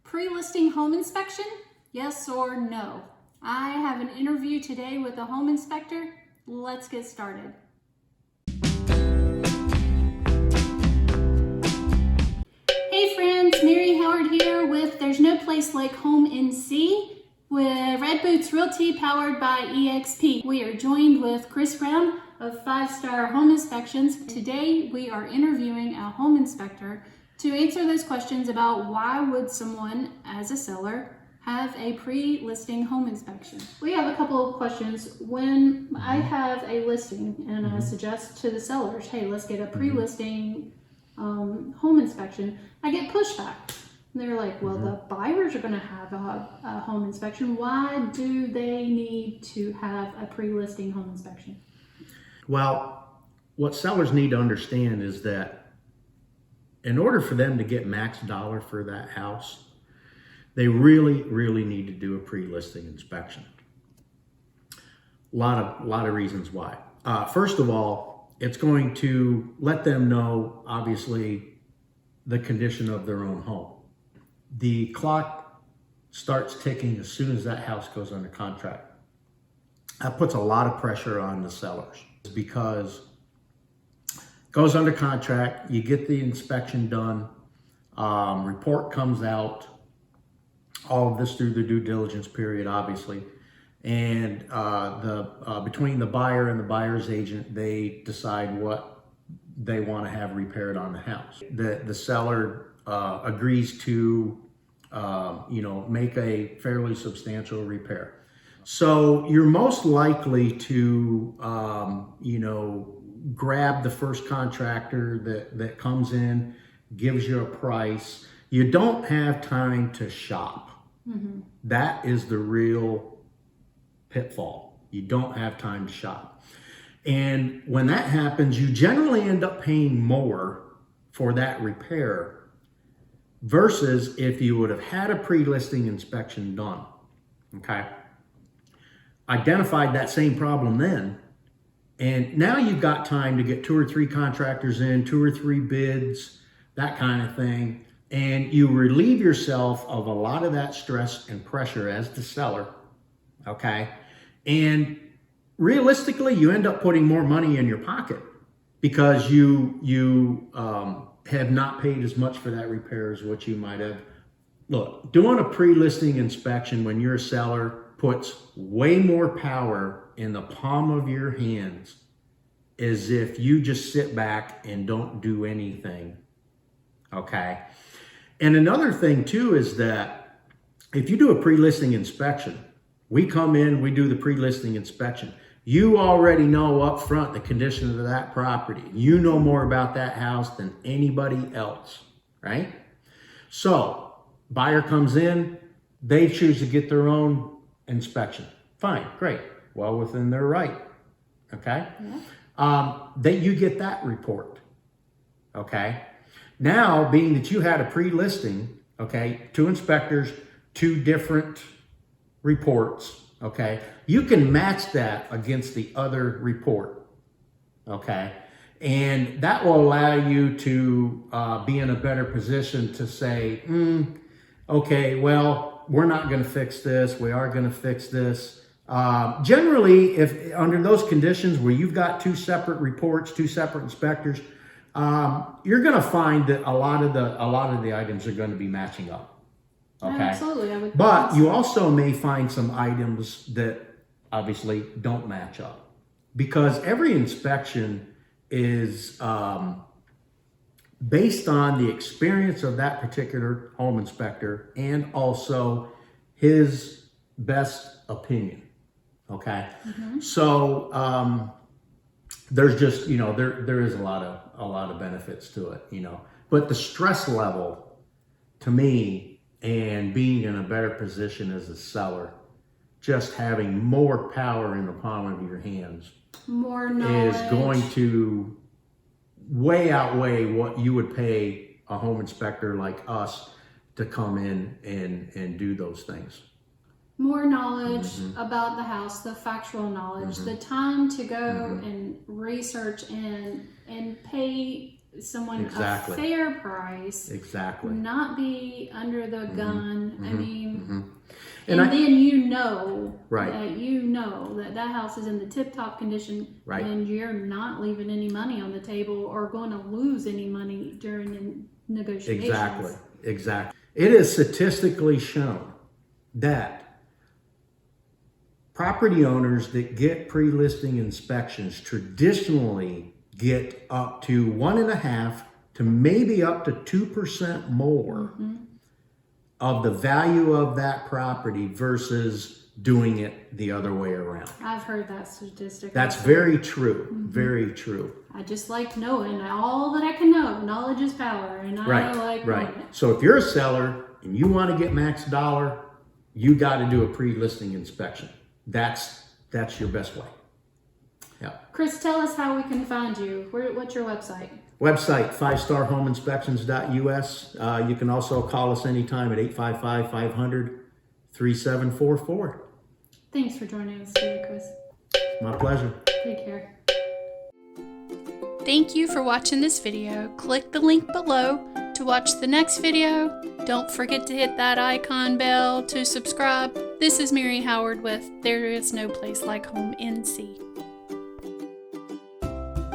Pre-listing home inspection? Yes or no? I have an interview today with a home inspector. Let's get started. Hey friends, Mary Howard here with There's No Place Like Home NC with Red Boots Realty powered by EXP. We are joined with Chris Brown of 5-Star Home Inspections. Today we are interviewing a home inspector to answer those questions about why would someone as a seller have a pre-listing home inspection. We have a couple of questions. When I have a listing and I suggest to the sellers, hey, let's get a pre-listing home inspection, I get pushback. And they're like, well, the buyers are going to have a home inspection. Why do they need to have a pre-listing home inspection? Well, what sellers need to understand is that in order for them to get max dollar for that house, they really need to do a pre-listing inspection. A lot of reasons why. First of all, it's going to let them know, obviously, the condition of their own home. The clock starts ticking as soon as that house goes under contract. That puts a lot of pressure on the sellers because it goes under contract, you get the inspection done, report comes out, all of this through the due diligence period, obviously. And between the buyer and the buyer's agent, they decide what they want to have repaired on the house. The seller agrees to, make a fairly substantial repair. So you're most likely to, grab the first contractor that comes in, gives you a price. You don't have time to shop. That is the real pitfall. You don't have time to shop. And when that happens, you generally end up paying more for that repair versus if you would have had a pre-listing inspection done, okay? Identified that same problem then, and now you've got time to get 2 or 3 contractors in, 2 or 3 bids, that kind of thing. And you relieve yourself of a lot of that stress and pressure as the seller, okay? And realistically, you end up putting more money in your pocket because you have not paid as much for that repair as what you might have. Look, doing a pre-listing inspection when you're a seller puts way more power in the palm of your hands as if you just sit back and don't do anything, okay? And another thing too is that if you do a pre-listing inspection, we come in, we do the pre-listing inspection, you already know up front the condition of that property. You know more about that house than anybody else, right? So buyer comes in, they choose to get their own inspection. Fine, great, well within their right, okay? You get that report, okay? Now, being that you had a pre-listing, okay, 2 inspectors, 2 different reports, okay, you can match that against the other report, okay? And that will allow you to be in a better position to say, okay, well, we're not going to fix this. We are going to fix this. Generally, if under those conditions where you've got 2 separate reports, 2 separate inspectors, you're going to find that a lot of the items are going to be matching up. Okay. Absolutely. But you also may find some items that obviously don't match up because every inspection is based on the experience of that particular home inspector and also his best opinion. Okay. So there's just, there is a lot of benefits to it, but the stress level to me and being in a better position as a seller, just having more power in the palm of your hands, more knowledge, is going to way outweigh what you would pay a home inspector like us to come in and do those things. More knowledge about the house, the factual knowledge, the time to go and research and pay someone Exactly. a fair price. Exactly. Not be under the gun. I mean, And then you know Right. that that house is in the tip-top condition, Right. and you're not leaving any money on the table or going to lose any money during the negotiations. Exactly. Exactly. It is statistically shown that property owners that get pre-listing inspections traditionally get up to 1.5 to maybe up to 2% more of the value of that property versus doing it the other way around. I've heard that statistic. That's also. very true. Very true. I just like knowing all that I can know. Knowledge is power, and I like knowing it. So if you're a seller and you want to get max dollar, you got to do a pre-listing inspection. That's your best way. Yeah. Chris, tell us how we can find you. What's your website? Website, 5starhomeinspections.us. You can also call us anytime at 855-500-3744. Thanks for joining us today, Chris. My pleasure. Take care. Thank you for watching this video. Click the link below to watch the next video. Don't forget to hit that icon bell to subscribe. This is Mary Howard with There Is No Place Like Home NC.